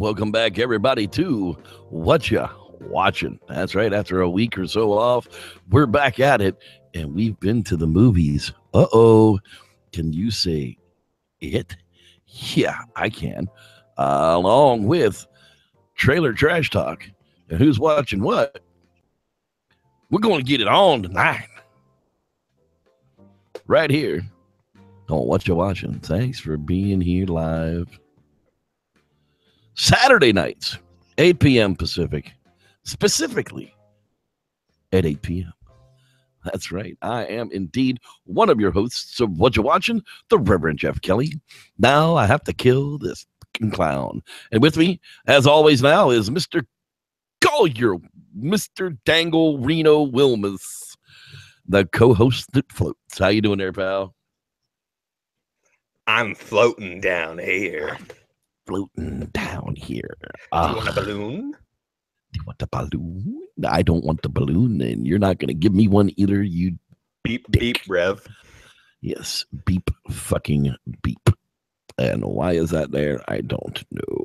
Welcome back, everybody, to What Ya Watching. That's right. After a week or so off, we're back at it, and we've been to the movies. Can you say it? Yeah, I can. Along with Trailer Trash Talk. And who's watching what? We're going to get it on tonight. Right here on What Ya Watching. Thanks for being here live. Saturday nights, 8 p.m. Pacific, specifically at 8 p.m. That's right. I am indeed one of your hosts of What You Watching, the Reverend Jeff Kelly. Now I have to kill this fucking clown. And with me, as always now, is Mr. Collier, Mr. Dangle Reno Wilmus, the co-host that floats. How you doing there, pal? I'm floating down here. Floating down here. Do you want a balloon? Do you want a balloon? I don't want the balloon, and you're not going to give me one either, you Beep, dick. beep, Rev. Yes, beep, fucking beep. And why is that there? I don't know.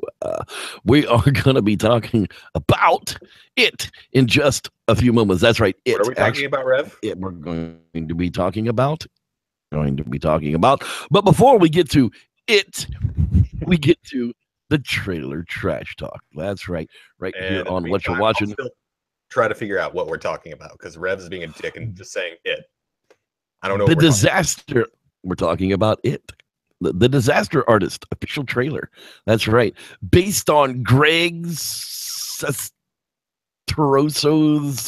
We are going to be talking about it in just a few moments. That's right. What are we talking about, Rev? We're going to be talking about. But before we get to it, we get to the Trailer Trash Talk. That's right. Right here on What You're Watching. I'll still try to figure out what we're talking about because Rev's being a dick and just saying it. I don't know. The disaster. We're talking about it. The Disaster Artist official trailer. That's right. Based on Greg Severino's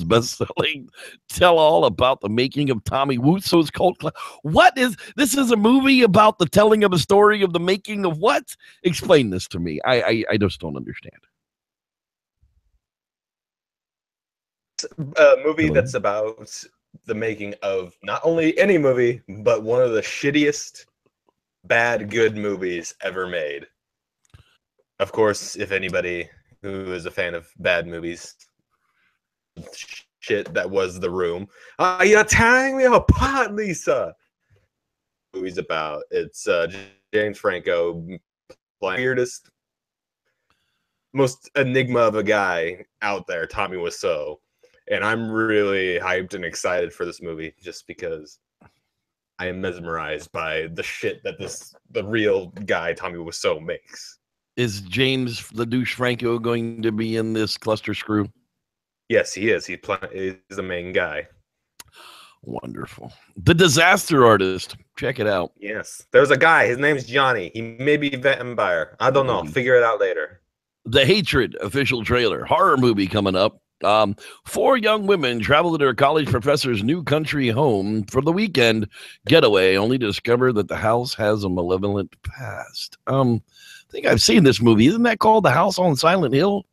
best-selling tell-all about the making of Tommy Wiseau's cult. What is this? Is a movie about the telling of a story of the making of what? Explain this to me. I just don't understand. A movie that's about the making of not only any movie, but one of the shittiest bad good movies ever made. Of course, if anybody who is a fan of bad movies, shit, that was The Room. You're tearing me apart, Lisa. Movie's about it's James Franco playing weirdest, most enigma of a guy out there, Tommy Wiseau. And I'm really hyped and excited for this movie just because I am mesmerized by the shit that the real guy Tommy Wiseau makes. Is James the douche Franco going to be in this cluster screw? Yes, he is. He's the main guy. Wonderful. The Disaster Artist. Check it out. Yes. There's a guy. His name's Johnny. He may be vampire. I don't know. Figure it out later. The Hatred official trailer. Horror movie coming up. 4 young women travel to their college professor's new country home for the weekend getaway, only to discover that the house has a malevolent past. I think I've seen this movie. Isn't that called The House on Silent Hill?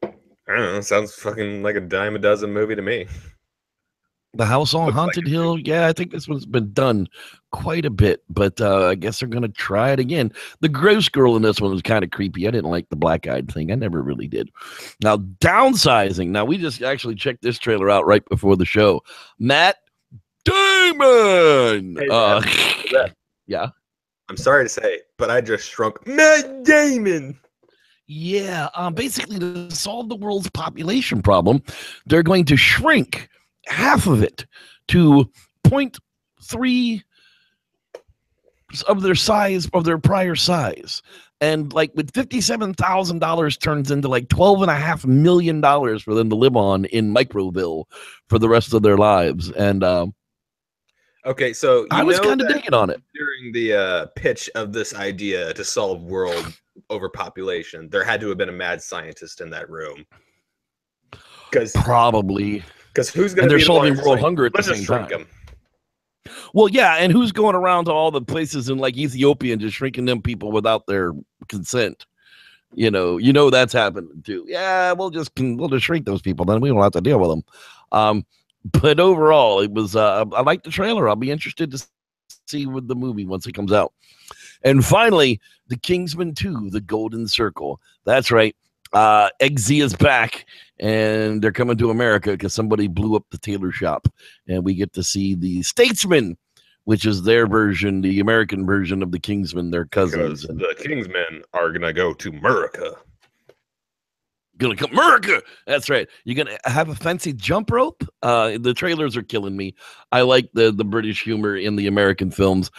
I don't know. Sounds fucking like a dime a dozen movie to me. The House on Looks Haunted like Hill. Yeah, I think this one's been done quite a bit, but I guess they're going to try it again. The gross girl in this one was kind of creepy. I didn't like the black-eyed thing. I never really did. Now, Downsizing. Now, we just actually checked this trailer out right before the show. Matt Damon. Hey, yeah. I'm sorry to say, but I just shrunk Matt Damon. Yeah. Basically, to solve the world's population problem, they're going to shrink half of it to 0.3 of their size, of their prior size. And like with $57,000 turns into like $12.5 million for them to live on in Microville for the rest of their lives. And okay, so I was kind of digging on it. During the pitch of this idea to solve world overpopulation, there had to have been a mad scientist in that room. Probably. Because who's going to be solving world hunger at the same time? Well, yeah, and who's going around to all the places in like Ethiopia and just shrinking them people without their consent? You know that's happening too. Yeah, we'll just shrink those people, then we don't have to deal with them. But overall, it was I like the trailer. I'll be interested to see with the movie once it comes out. And finally, The Kingsman 2: The Golden Circle. That's right. Eggsy is back, and they're coming to America because somebody blew up the tailor shop, and we get to see the statesman which is their version, the American version of the Kingsmen, their cousins. Because the Kingsmen are gonna go to America. Gonna come America. That's right. You're gonna have a fancy jump rope. The trailers are killing me. I like the British humor in the American films.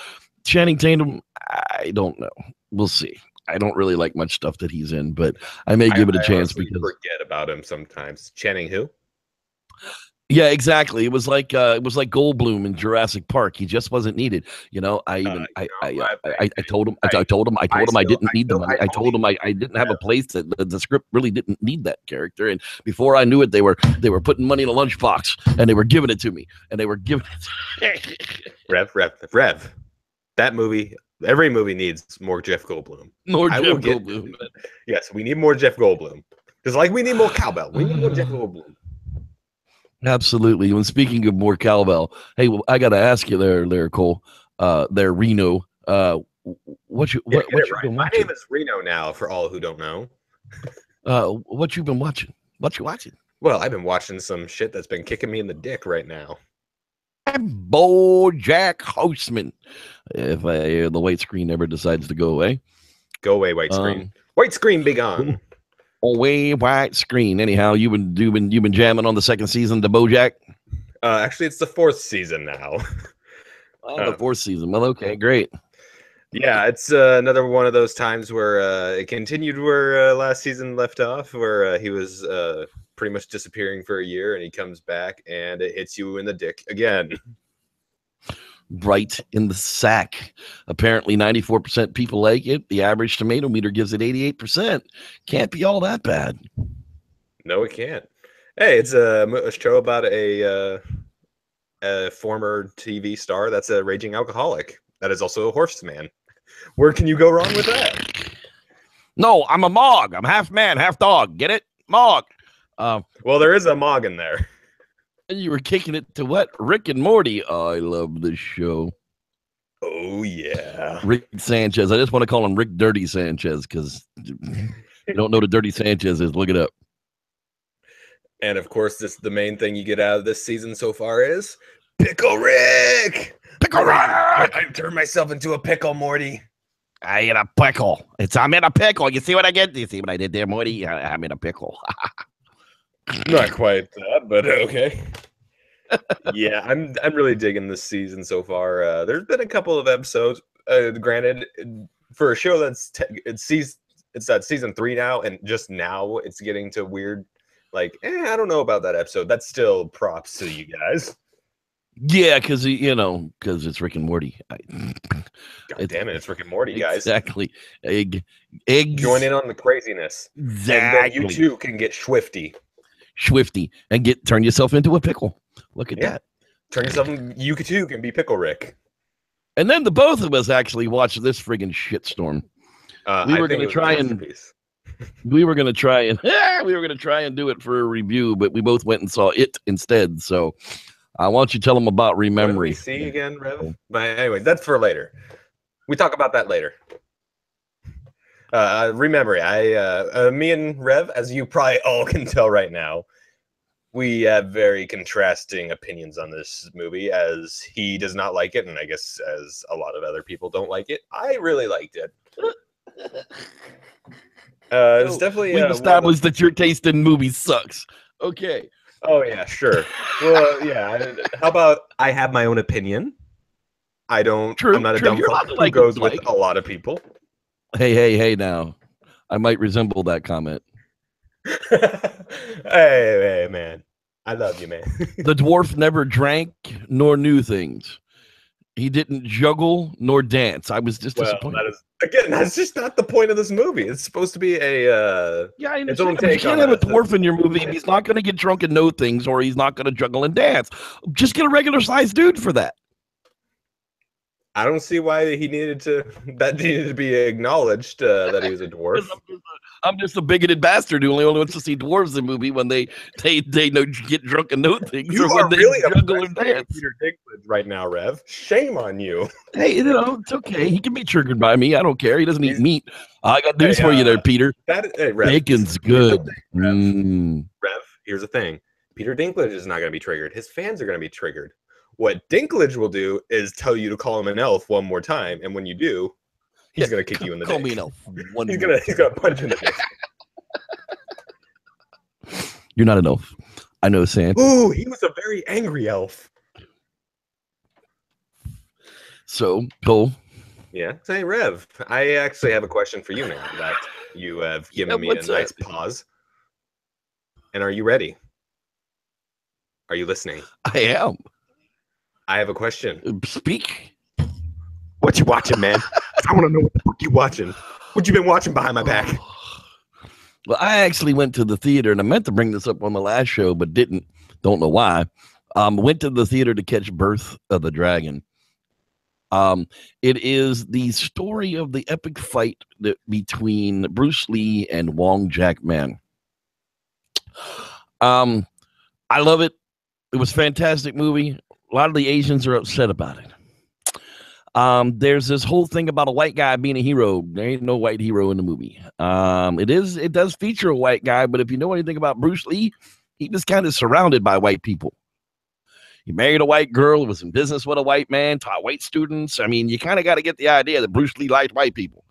Channing Tatum, I don't know. We'll see. I don't really like much stuff that he's in, but I may give it a chance because forget about him sometimes. Channing who? Yeah, exactly. It was like Goldblum in Jurassic Park. He just wasn't needed. You know, I told him I didn't need the money. I told him I didn't have a place that the script really didn't need that character. And before I knew it, they were putting money in a lunchbox and they were giving it to me. And they were giving it Rev. That movie, every movie needs more Jeff Goldblum. Goldblum. Yes, we need more Jeff Goldblum. Because like we need more cowbell. We need more Jeff Goldblum. Absolutely. When speaking of more cowbell, hey, well, I got to ask you there, Cole, there, Reno. What you been watching? My name is Reno now, for all who don't know. What you been watching? What you watching? Well, I've been watching some shit that's been kicking me in the dick right now. BoJack Horseman. If the white screen ever decides to go away, white screen. White screen, be gone. Away white screen. Anyhow, you've been jamming on the second season of the BoJack. Actually, it's the fourth season now. The fourth season. Well, okay, great. Yeah, it's another one of those times where it continued where last season left off, where he was pretty much disappearing for a year, and he comes back, and it hits you in the dick again. Right in the sack. Apparently 94% people like it. The average tomato meter gives it 88%. Can't be all that bad. No, it can't. Hey, it's a show about a former TV star that's a raging alcoholic that is also a horseman. Where can you go wrong with that? No, I'm a Mog. I'm half man, half dog. Get it? Mog. Well, there is a Mog in there. You were kicking it to what? Rick and Morty. Oh, I love this show. Oh, yeah. Rick Sanchez. I just want to call him Rick Dirty Sanchez because you don't know what a Dirty Sanchez is. Look it up. And, of course, the main thing you get out of this season so far is Pickle Rick. Pickle Rick. I turned myself into a pickle, Morty. I in a pickle. I'm in a pickle. You see what I get? You see what I did there, Morty? I'm in a pickle. Not quite that, but okay. Yeah, I'm really digging this season so far. There's been a couple of episodes. Granted, for a show that's it's at season 3 now, and just now it's getting to weird. Like, I don't know about that episode. That's still props to you guys. Yeah, because it's Rick and Morty. God damn it, it's Rick and Morty, guys. Exactly. Egg. Join in on the craziness. Exactly. And then you too can get swifty and turn yourself into a pickle. Look at that. Turn yourself. You too can be Pickle Rick. And then the both of us actually watched this friggin' shitstorm. We were going to try and do it for a review, but we both went and saw it instead. So I want you to tell them about Remembering. What did we see again, Rev? But anyway, that's for later. We talk about that later. Remembering, me and Rev, as you probably all can tell right now, we have very contrasting opinions on this movie, as he does not like it, and I guess as a lot of other people don't like it. I really liked it. It's definitely we've established that your taste in movies sucks. Okay. Oh yeah, sure. Well, yeah. How about I have my own opinion? I'm not a dumb fuck who goes with a lot of people. Hey, now. I might resemble that comment. hey, man. I love you, man. The dwarf never drank nor knew things. He didn't juggle nor dance. I was just disappointed. That's just not the point of this movie. It's supposed to be its own take. You can't have a dwarf in your movie. He's not going to get drunk and know things, or he's not going to juggle and dance. Just get a regular sized dude for that. I don't see why that needed to be acknowledged that he was a dwarf. I'm just a bigoted bastard who only wants to see dwarves in a movie when they know get drunk and know things. You or when are really juggle and dance. Peter Dinklage right now, Rev. Shame on you. Hey, it's okay. He can be triggered by me. I don't care. He doesn't eat meat. I got news for you there, Peter. Rev, bacon's good. Rev, here's the thing. Peter Dinklage is not going to be triggered. His fans are going to be triggered. What Dinklage will do is tell you to call him an elf one more time, and when you do, he's gonna kick you in the dick. Call me an elf. He's gonna punch you in the dick. You're not an elf. I know, Santa. Ooh, he was a very angry elf. So, Cole. Yeah. Say, Rev, I actually have a question for you now that you have given me a nice pause. And are you ready? Are you listening? I am. I have a question. Speak. What you watching, man? I want to know what the fuck you watching. What you been watching behind my back? Well, I actually went to the theater, and I meant to bring this up on the last show, but didn't. Don't know why. Went to the theater to catch Birth of the Dragon. It is the story of the epic fight between Bruce Lee and Wong Jack Man. I love it. It was a fantastic movie. A lot of the Asians are upset about it. There's this whole thing about a white guy being a hero. There ain't no white hero in the movie. It does feature a white guy, but if you know anything about Bruce Lee, he was kind of surrounded by white people. He married a white girl, was in business with a white man, taught white students. I mean, you kind of got to get the idea that Bruce Lee liked white people.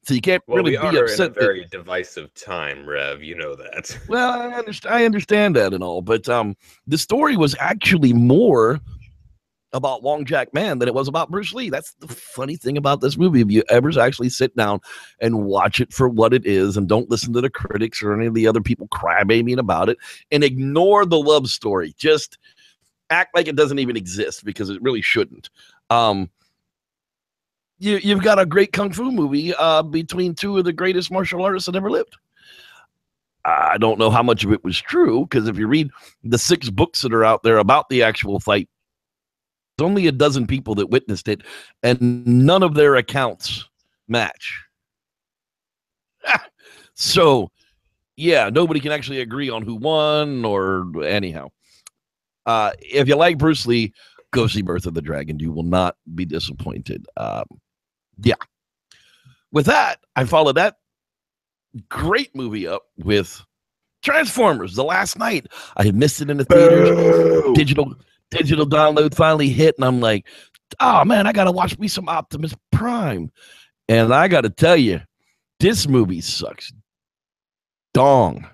So you can't really be upset. In a very divisive time, Rev. You know that. Well, I understand that and all, but the story was actually more about Wong Jack Man than it was about Bruce Lee. That's the funny thing about this movie. If you ever actually sit down and watch it for what it is and don't listen to the critics or any of the other people crybabying about it and ignore the love story, just act like it doesn't even exist because it really shouldn't. You've got a great kung fu movie between two of the greatest martial artists that ever lived. I don't know how much of it was true, because if you read the 6 books that are out there about the actual fight, there's only a dozen people that witnessed it, and none of their accounts match. So, yeah, nobody can actually agree on who won or anyhow. If you like Bruce Lee, go see Birth of the Dragon. You will not be disappointed. Yeah. With that, I followed that great movie up with Transformers: The Last Night. I had missed it in the theaters. Digital download finally hit, and I'm like, oh man, I gotta watch me some Optimus Prime. And I gotta tell you, this movie sucks dong.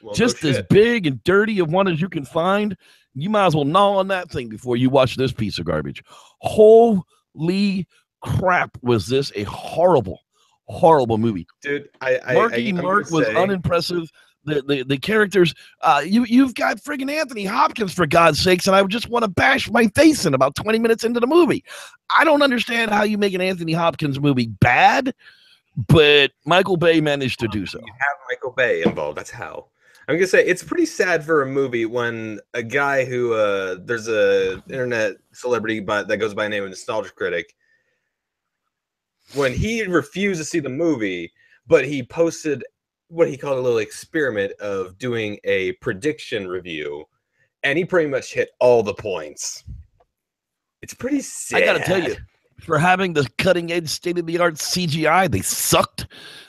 Well, just as big and dirty of one as you can find. You might as well gnaw on that thing before you watch this piece of garbage. Holy crap, was this a horrible movie. Dude, Mark was unimpressive. The characters, you've got friggin' Anthony Hopkins, for God's sakes, and I just want to bash my face in about 20 minutes into the movie. I don't understand how you make an Anthony Hopkins movie bad, but Michael Bay managed to do so. You have Michael Bay involved. That's how. I'm gonna say it's pretty sad for a movie when a guy who there's a internet celebrity that goes by the name of Nostalgia Critic, when he refused to see the movie, but he posted what he called a little experiment of doing a prediction review, and he pretty much hit all the points. It's pretty sad. I gotta tell you, for having the cutting edge, state of the art CGI, they sucked.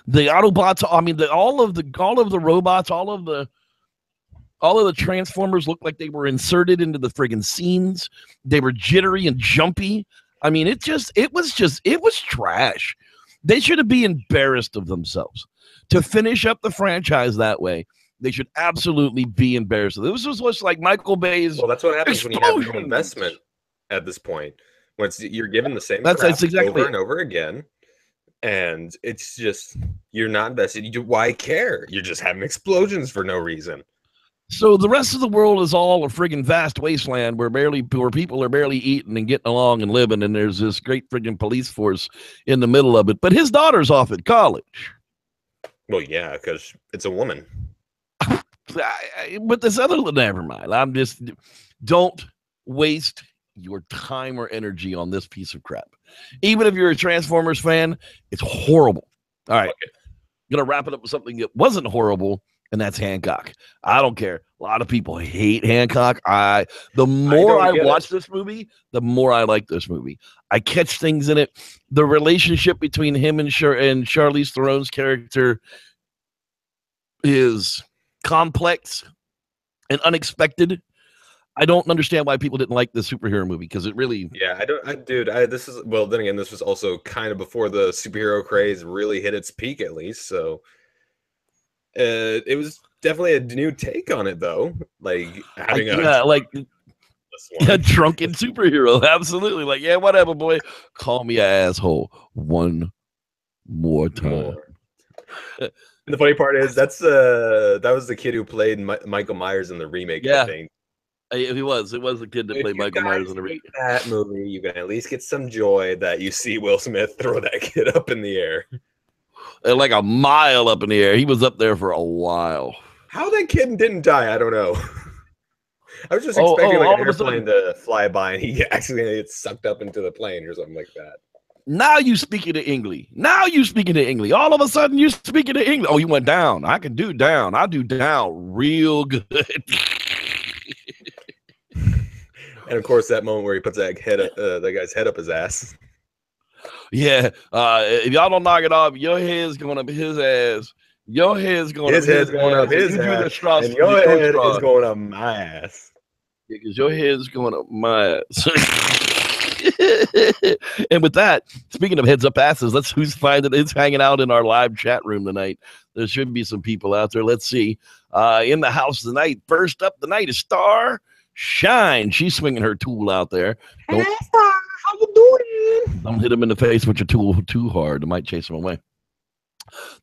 The Autobots, I mean, all of the robots, all of the Transformers looked like they were inserted into the friggin' scenes. They were jittery and jumpy. I mean, it was trash. They should have been embarrassed of themselves to finish up the franchise that way. They should absolutely be embarrassed. This was just like Michael Bay's. Well, that's what happens when you have no investment at this point. Once you're given the same that's exactly over and over again, and it's just you're not invested. Why care? You're just having explosions for no reason. So the rest of the world is all a friggin' vast wasteland where people are barely eating and getting along and living, and there's this great friggin' police force in the middle of it. But his daughter's off at college. Well, yeah, because it's a woman. But this other, never mind. Don't waste your time or energy on this piece of crap. Even if you're a Transformers fan, it's horrible. All right. Okay. I'm going to wrap it up with something that wasn't horrible, and that's Hancock. I don't care. A lot of people hate Hancock. The more I watch this movie, the more I like this movie. I catch things in it. The relationship between him and Charlize Theron's character is complex and unexpected. I don't understand why people didn't like the superhero movie because it really. Yeah, this is, well, then again, this was also kind of before the superhero craze really hit its peak, at least. So it was definitely a new take on it, though. Like having a drunken superhero. Absolutely. Like, yeah, whatever, boy. Call me an asshole one more time. And the funny part is that was the kid who played Michael Myers in the remake. Yeah. I think It was the kid that played Michael Myers in the remake. That movie, you can at least get some joy that you see Will Smith throw that kid up in the air. Like a mile up in the air. He was up there for a while. How that kid didn't die, I don't know. I was just expecting like an airplane to fly by and he accidentally gets sucked up into the plane or something like that. Now you speaking to English. All of a sudden you speaking to English. Oh, you went down. I can do down. I do down real good. And of course, that moment where he puts that guy's head up his ass. Yeah. If y'all don't knock it off, your head's going up his ass. Your head's going his up head's going up his ass. And your head is going up my ass. Yeah, because your head's going up my ass. And with that, speaking of heads up asses, let's who's hanging out in our live chat room tonight. There should be some people out there. Let's see. In the house tonight. First up tonight is Star Shine. She's swinging her tool out there. Hey, Star, how you doing? Don't hit him in the face with your tool too hard. It might chase him away.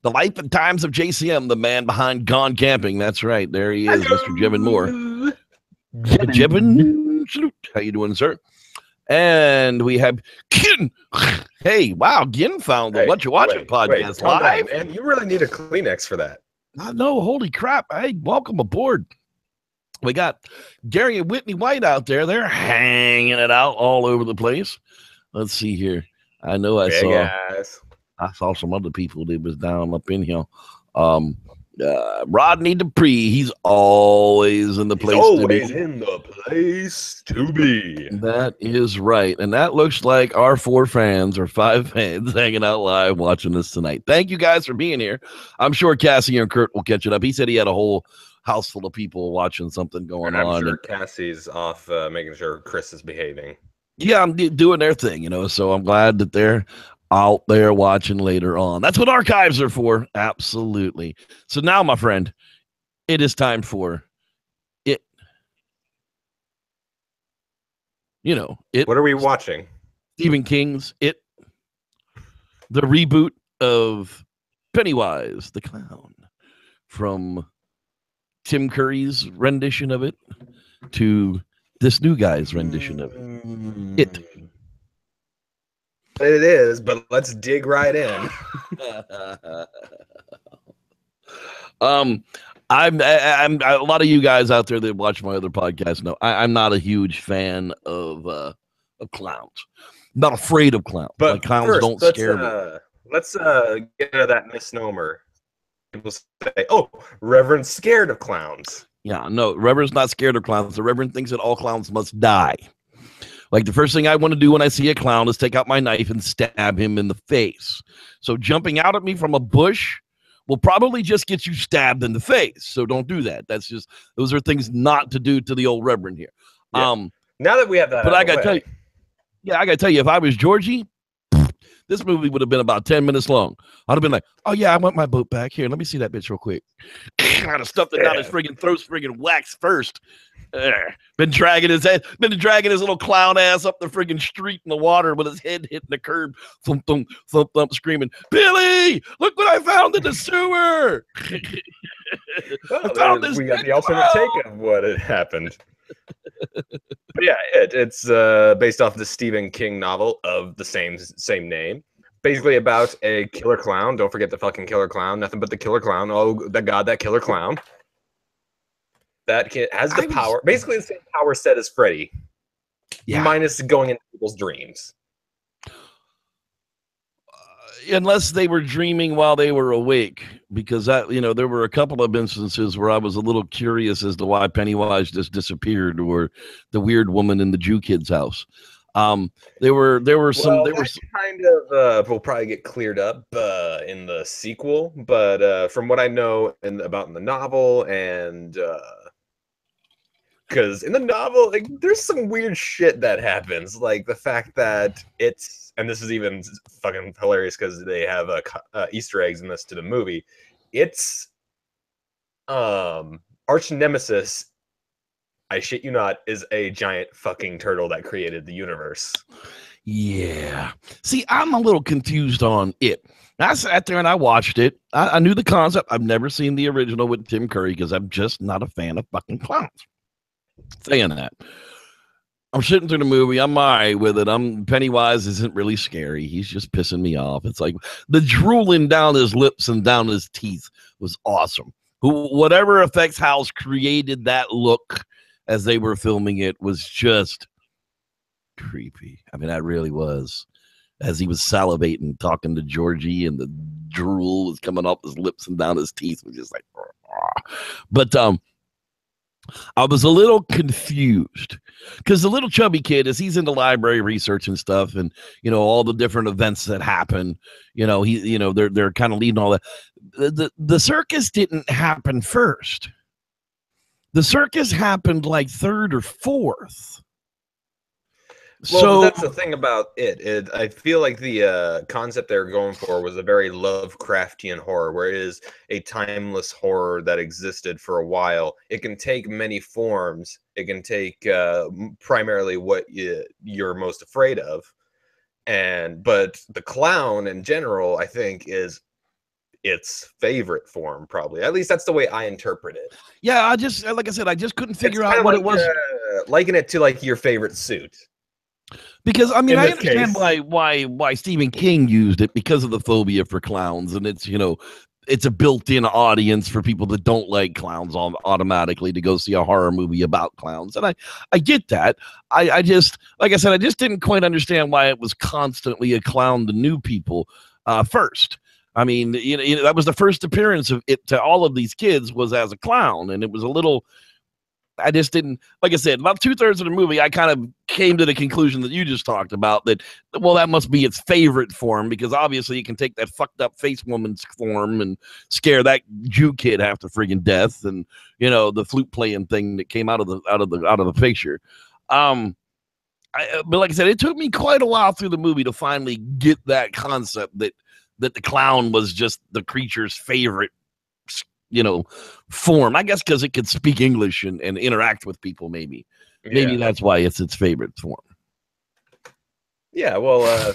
The life and times of JCM, the man behind Gone Camping. That's right. There he is, Mr. Jevin Moore. Jevin, how you doing, sir? And we have Gin. Hey, wow, Gin found the What You Watching podcast live. Man, you really need a Kleenex for that. I know. Holy crap. Hey, welcome aboard. We got Gary and Whitney White out there. They're hanging it out all over the place. Let's see here. I know I saw some other people that was down up in here. Rodney Dupree, he's always in the place to be. That is right. And that looks like our 4 fans or 5 fans hanging out live watching this tonight. Thank you guys for being here. I'm sure Cassie and Kurt will catch it up. He said he had a whole house full of people watching something going on. I'm sure Cassie's off making sure Chris is behaving. Yeah, I'm doing their thing, so I'm glad that they're out there watching later on. That's what archives are for. Absolutely. So now, my friend, it is time for it. It. What are we watching? Stephen King's It, the reboot of Pennywise the Clown, from Tim Curry's rendition of it to this new guy's rendition of it. It is, but let's dig right in. I'm a lot of you guys out there that watch my other podcasts know I'm not a huge fan of clowns. I'm not afraid of clowns. But like, clowns don't scare me. Let's get into that misnomer. People say, "Oh, Reverend's scared of clowns." Yeah, no, Reverend's not scared of clowns. The Reverend thinks that all clowns must die. Like, the first thing I want to do when I see a clown is take out my knife and stab him in the face. So jumping out at me from a bush will probably just get you stabbed in the face. So don't do that. Those are things not to do to the old Reverend here. Yeah. Now that we have that, but I got to tell you, if I was Georgie, this movie would have been about 10 minutes long. I'd have been like, oh, yeah, I want my boat back. Here, let me see that bitch real quick. I'd have stuffed it down his friggin' throat, friggin' wax first. Been dragging his little clown ass up the friggin' street in the water with his head hitting the curb. Thump, thump, thump, thump, screaming, Billy, look what I found in the sewer. We got the alternate take of what had happened. But yeah, it's based off the Stephen King novel of the same name. Basically about a killer clown. Don't forget the fucking killer clown. Nothing but the killer clown. Oh, that killer clown. That kid has the power. Basically the same power set as Freddy. Yeah. Minus going into people's dreams. Unless they were dreaming while they were awake, because there were a couple of instances where I was a little curious as to why Pennywise just disappeared, or the weird woman in the Jew kid's house. There were some kind of will probably get cleared up in the sequel, but from what I know about in the novel and Because in the novel, like, there's some weird shit that happens, like the fact that it's, and this is even fucking hilarious because they have Easter eggs in this to the movie. It's arch nemesis, I shit you not, is a giant fucking turtle that created the universe. Yeah. See, I'm a little confused on it. I sat there and I watched it. I knew the concept. I've never seen the original with Tim Curry because I'm just not a fan of fucking clowns. Saying that, I'm sitting through the movie. I'm all right with it. Pennywise isn't really scary. He's just pissing me off. It's like the drooling down his lips and down his teeth was awesome. Whatever effects house created that look as they were filming it was just creepy. I mean, that really was. As he was salivating, talking to Georgie, and the drool was coming off his lips and down his teeth, was just like, but I was a little confused because the little chubby kid, as he's in the library research and stuff, and all the different events that happen, they're kind of leading all that. The circus didn't happen first. The circus happened like third or fourth. Well, so that's the thing about it. I feel like the concept they were going for was a very Lovecraftian horror, where it is a timeless horror that existed for a while. It can take many forms. It can take primarily what you're most afraid of, but the clown in general, I think, is its favorite form, probably. At least that's the way I interpret it. Yeah, like I said, I just couldn't figure out what it was. Liken it to like your favorite suit. Because I mean, I understand why Stephen King used it, because of the phobia for clowns, and it's it's a built-in audience for people that don't like clowns automatically to go see a horror movie about clowns, and I get that. I just, like I said, I just didn't quite understand why it was constantly a clown to new people first. I mean, that was the first appearance of it to all of these kids was as a clown, and it was a little. I just didn't, like I said, about 2/3 of the movie, I kind of came to the conclusion that you just talked about, that, well, that must be its favorite form, because obviously it can take that fucked up face woman's form and scare that Jew kid half to friggin' death, and the flute playing thing that came out of the picture. But like I said, it took me quite a while through the movie to finally get that concept that the clown was just the creature's favorite form. I guess because it could speak English and interact with people. Maybe that's why it's its favorite form. Yeah, well,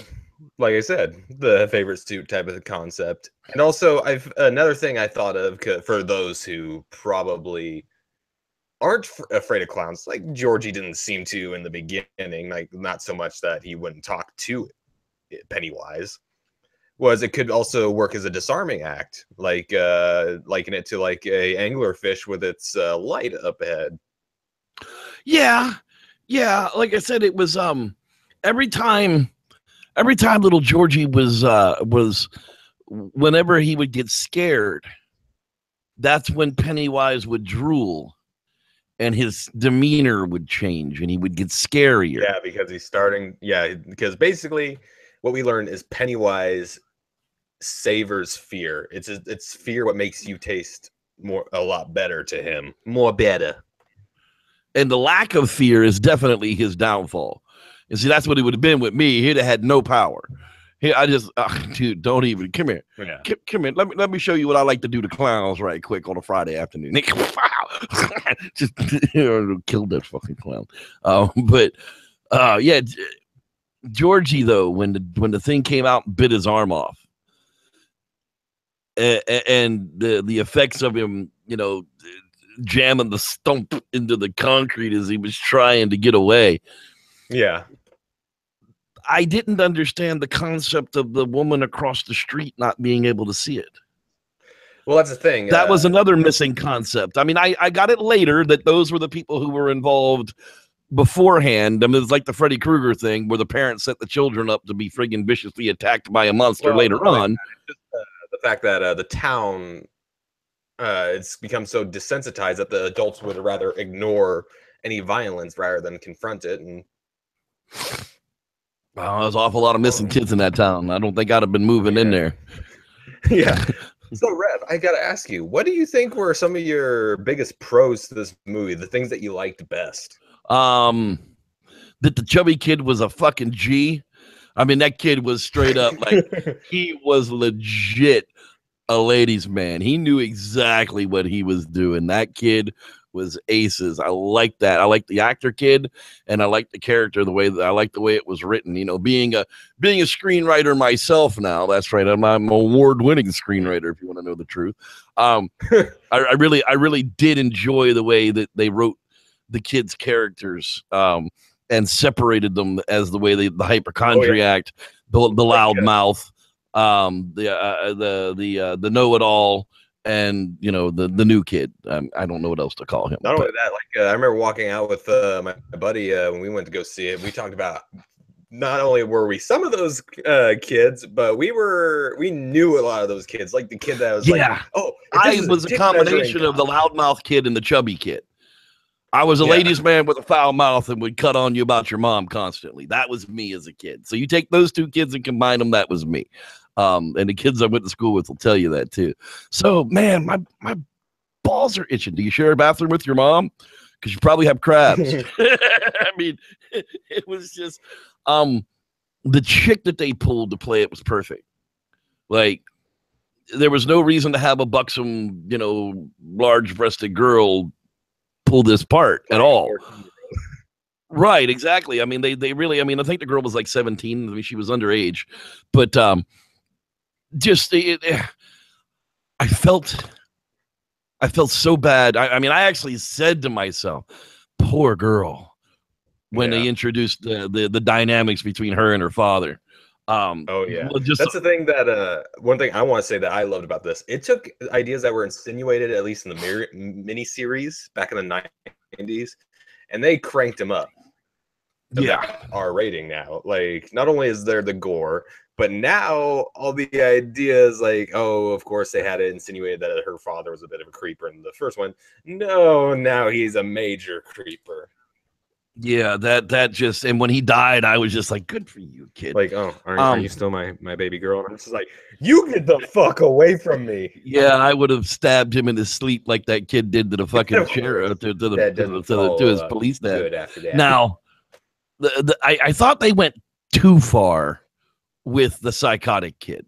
like I said, the favorite suit type of concept. And also, another thing I thought of for those who probably aren't afraid of clowns, like Georgie didn't seem to in the beginning, like not so much that he wouldn't talk to Pennywise, was it could also work as a disarming act, like liken it to like a anglerfish with its light up ahead. Yeah, like I said, it was every time little Georgie was whenever he would get scared, that's when Pennywise would drool and his demeanor would change and he would get scarier. Yeah, because he's starting. Yeah, because basically what we learned is Pennywise savors fear. It's fear what makes you taste a lot better to him. More better. And the lack of fear is definitely his downfall. And see, that's what it would have been with me. He'd have had no power. I just, dude, don't even, come here. Yeah. Come here. Let me show you what I like to do to clowns right quick on a Friday afternoon. Just kill that fucking clown. But yeah, Georgie, though, when the thing came out and bit his arm off, and the effects of him, jamming the stump into the concrete as he was trying to get away. Yeah. I didn't understand the concept of the woman across the street not being able to see it. Well, that's the thing. That was another missing concept. I mean, I got it later that those were the people who were involved beforehand. I mean, it's like the Freddy Krueger thing where the parents set the children up to be friggin' viciously attacked by a monster later on. Just, the fact that the town, it's become so desensitized that the adults would rather ignore any violence rather than confront it. And there's an awful lot of missing kids in that town. I don't think I'd have been moving in there. Yeah. So, Rev, I gotta ask you, what do you think were some of your biggest pros to this movie? The things that you liked best? That the chubby kid was a fucking G. I mean, that kid was straight up like he was legit a ladies' man. He knew exactly what he was doing. That kid was aces. I like that. I like the actor kid, and I like the character. I like the way it was written. You know, being a screenwriter myself now. That's right. I'm an award-winning screenwriter. If you want to know the truth, I really did enjoy the way that they wrote the kids' characters. And separated them as the way the hypochondriac, the loud mouth, the know-it-all, and the new kid. I don't know what else to call him. Not only that, like I remember walking out with my buddy when we went to go see it. We talked about not only were we some of those kids, but we knew a lot of those kids. Like the kid that was like, oh, I was a combination of the loudmouth kid and the chubby kid. I was a ladies' man with a foul mouth and would cut on you about your mom constantly. That was me as a kid. So you take those two kids and combine them, that was me. And the kids I went to school with will tell you that too. So, man, my balls are itching. Do you share a bathroom with your mom? Because you probably have crabs. I mean, it was just the chick that they pulled to play it was perfect. Like, there was no reason to have a buxom, large-breasted girl pull this part at all. Right, exactly. I mean, they really, I mean, I think the girl was like 17. I mean, she was underage, but just I felt so bad. I mean, I actually said to myself, poor girl, when they introduced the dynamics between her and her father. That's the thing that one thing I want to say that I loved about this. It took ideas that were insinuated, at least in the mini series back in the 90s, and they cranked them up. R rating now. Like, not only is there the gore, but now all the ideas, like, oh, of course they had it insinuated that her father was a bit of a creeper in the first one. No, now he's a major creeper. Yeah, that just, and when he died, I was just like, good for you, kid. Like, oh, are you still my baby girl? And I'm just like, you get the fuck away from me. Yeah, I would have stabbed him in his sleep like that kid did to the fucking sheriff, to his police dad. After that. Now, I thought they went too far with the psychotic kid.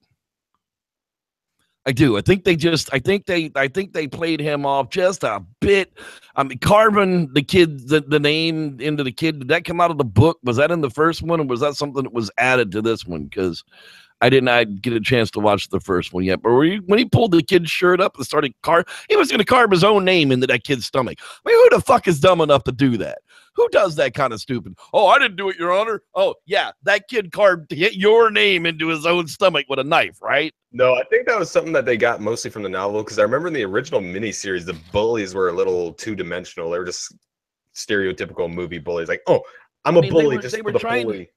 I do. I think they played him off just a bit. I mean, carving the kid, the name into the kid, did that come out of the book? Was that in the first one, or was that something that was added to this one? Because I didn't get a chance to watch the first one yet. But when he pulled the kid's shirt up and started he was going to carve his own name into that kid's stomach. I mean, who the fuck is dumb enough to do that? Who does that kind of stupid? Oh, I didn't do it, Your Honor. Oh, yeah, that kid carved your name into his own stomach with a knife, right? No, I think that was something that they got mostly from the novel, because I remember in the original miniseries, the bullies were a little two-dimensional. They were just stereotypical movie bullies. Like, oh, I'm a bully just for the bully.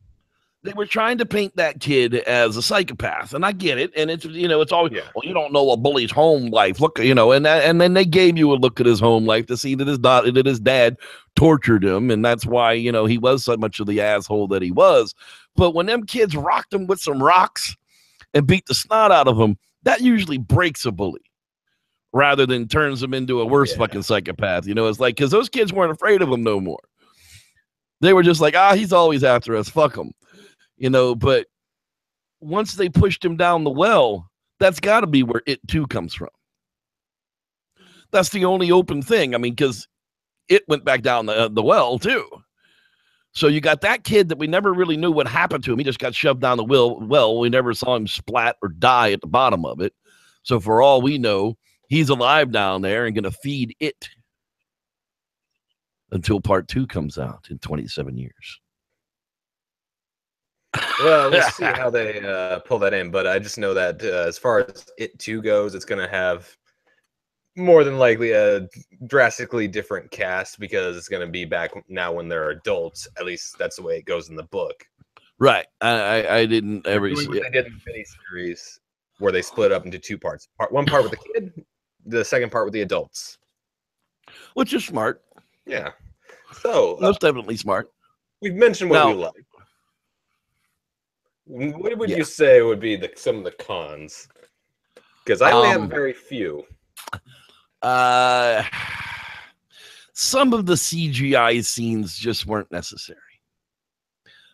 They were trying to paint that kid as a psychopath, and I get it. And it's it's always, well, you don't know a bully's home life. Look, and then they gave you a look at his home life to see that his dad tortured him, and that's why he was so much of the asshole that he was. But when them kids rocked him with some rocks and beat the snot out of him, that usually breaks a bully rather than turns him into a worse fucking psychopath. It's like, because those kids weren't afraid of him no more. They were just like, he's always after us. Fuck him. But once they pushed him down the well, that's got to be where It Too comes from. That's the only open thing. I mean, because it went back down the well too. So you got that kid that we never really knew what happened to him. He just got shoved down the well. We never saw him splat or die at the bottom of it. So for all we know, he's alive down there and going to feed it until part 2 comes out in 27 years. Well, we'll see how they pull that in. But I just know that as far as It 2 goes, it's going to have more than likely a drastically different cast, because it's going to be back now when they're adults. At least that's the way it goes in the book. Right. I didn't ever see it. They did in the miniseries where they split up into 2 parts. One part with the kid, the second part with the adults. Which is smart. Yeah. So that's definitely smart. We've mentioned what we like. What would you say would be some of the cons? Because I only have very few. Some of the CGI scenes just weren't necessary.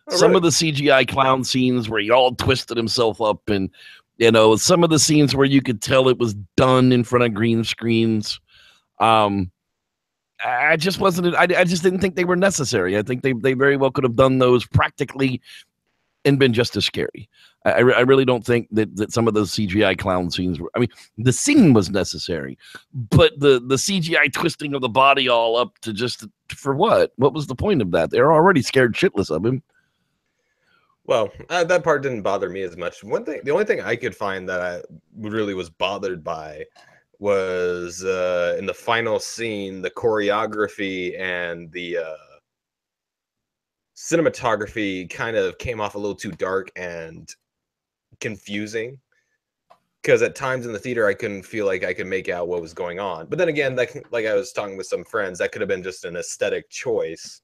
Some of the CGI clown scenes where he all twisted himself up, and some of the scenes where you could tell it was done in front of green screens. I just wasn't. I just didn't think they were necessary. I think they very well could have done those practically and been just as scary. I really don't think that some of those CGI clown scenes were. I mean, the scene was necessary, but the CGI twisting of the body all up to just for what? What was the point of that? They're already scared shitless of him. Well, that part didn't bother me as much. The only thing I could find that I really was bothered by was in the final scene, the choreography and the cinematography kind of came off a little too dark and confusing. Because at times in the theater, I couldn't feel like I could make out what was going on. But then again, like I was talking with some friends, that could have been just an aesthetic choice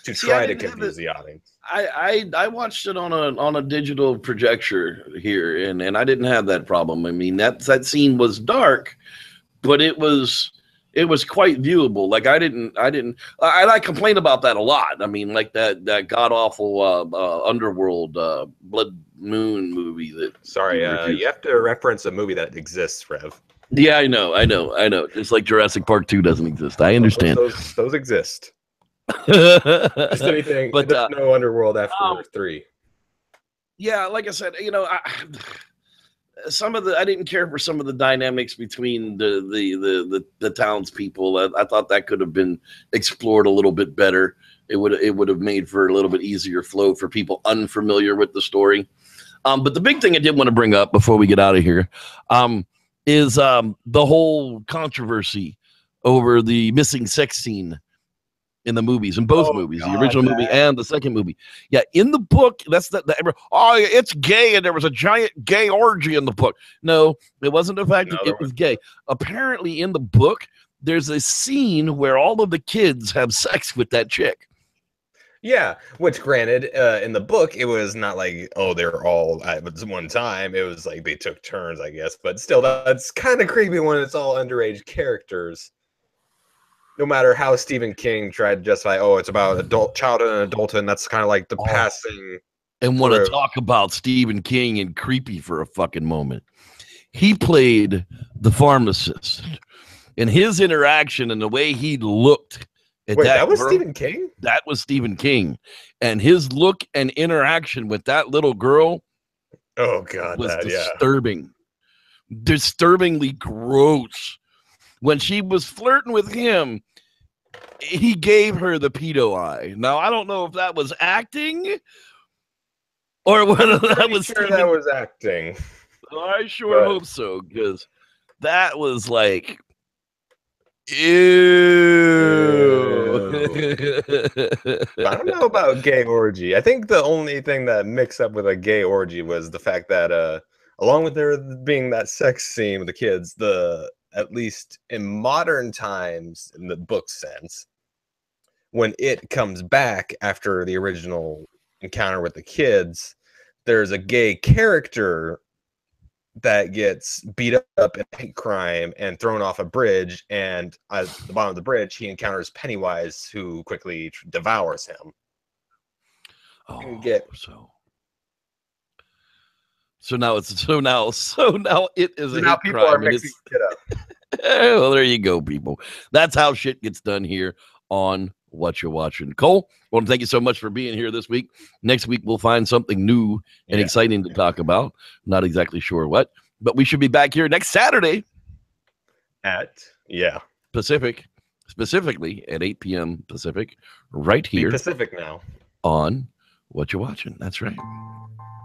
to try to confuse the audience. I watched it on a digital projector here, and I didn't have that problem. I mean, that scene was dark, but it was quite viewable. Like I complain about that a lot. I mean, like that god awful Underworld Blood Moon movie that. Sorry, you have to reference a movie that exists, Rev. Yeah, I know. It's like Jurassic Park 2 doesn't exist. I understand. Those exist. Just anything, but no Underworld after 3. Yeah, like I said, I didn't care for some of the dynamics between the townspeople. I thought that could have been explored a little bit better. It would have made for a little bit easier flow for people unfamiliar with the story. But the big thing I did want to bring up before we get out of here is the whole controversy over the missing sex scene in the movies, in both movies, the original movie and the second movie. Yeah, in the book, it's gay, and there was a giant gay orgy in the book. No, it wasn't the fact that it was gay. Apparently, in the book, there's a scene where all of the kids have sex with that chick. Yeah, which granted, in the book, it was not like, they're all at one time. It was like they took turns, I guess. But still, that's kind of creepy when it's all underage characters. No matter how Stephen King tried to justify, it's about childhood and adulthood, and that's kind of like the passing. And want to talk about Stephen King and creepy for a fucking moment. He played the pharmacist, and his interaction and the way he looked at that was girl, Stephen King? That was Stephen King. And his look and interaction with that little girl was disturbing. Disturbingly gross. When she was flirting with him, he gave her the pedo eye. Now, I don't know if that was acting or whether that was acting. I sure hope so, because that was like, ew. I don't know about gay orgy. I think the only thing that mixed up with a gay orgy was the fact that, along with there being that sex scene with the kids, at least in modern times, in the book sense, when it comes back after the original encounter with the kids, there's a gay character that gets beat up in hate crime and thrown off a bridge, and at the bottom of the bridge, he encounters Pennywise, who quickly devours him. So now it is a hate people crime. Are mixing it up. Well, there you go, people. That's how shit gets done here on What You're Watching. Cole, I want to thank you so much for being here this week. Next week, we'll find something new and exciting to talk about. Not exactly sure what, but we should be back here next Saturday at Pacific, specifically at 8 p.m. Pacific, right here. Pacific now on What You're Watching. That's right.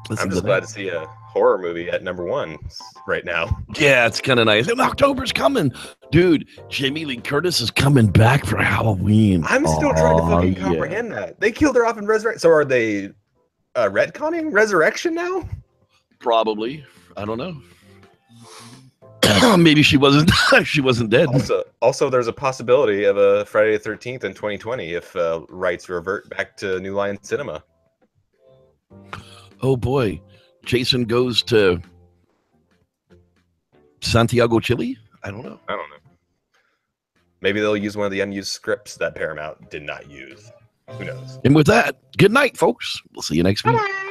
I'm just glad to see a horror movie at #1 right now. Yeah, it's kind of nice. And October's coming. Dude, Jamie Lee Curtis is coming back for Halloween. I'm still trying to fucking comprehend that. They killed her off in Resurrection. So are they retconning Resurrection now? Probably. I don't know. Maybe she wasn't dead. Also, there's a possibility of a Friday the 13th in 2020 if rights revert back to New Line Cinema. Oh boy, Jason goes to Santiago, Chile. I don't know. Maybe they'll use one of the unused scripts that Paramount did not use. Who knows? And with that, good night, folks. We'll see you next week. Bye-bye.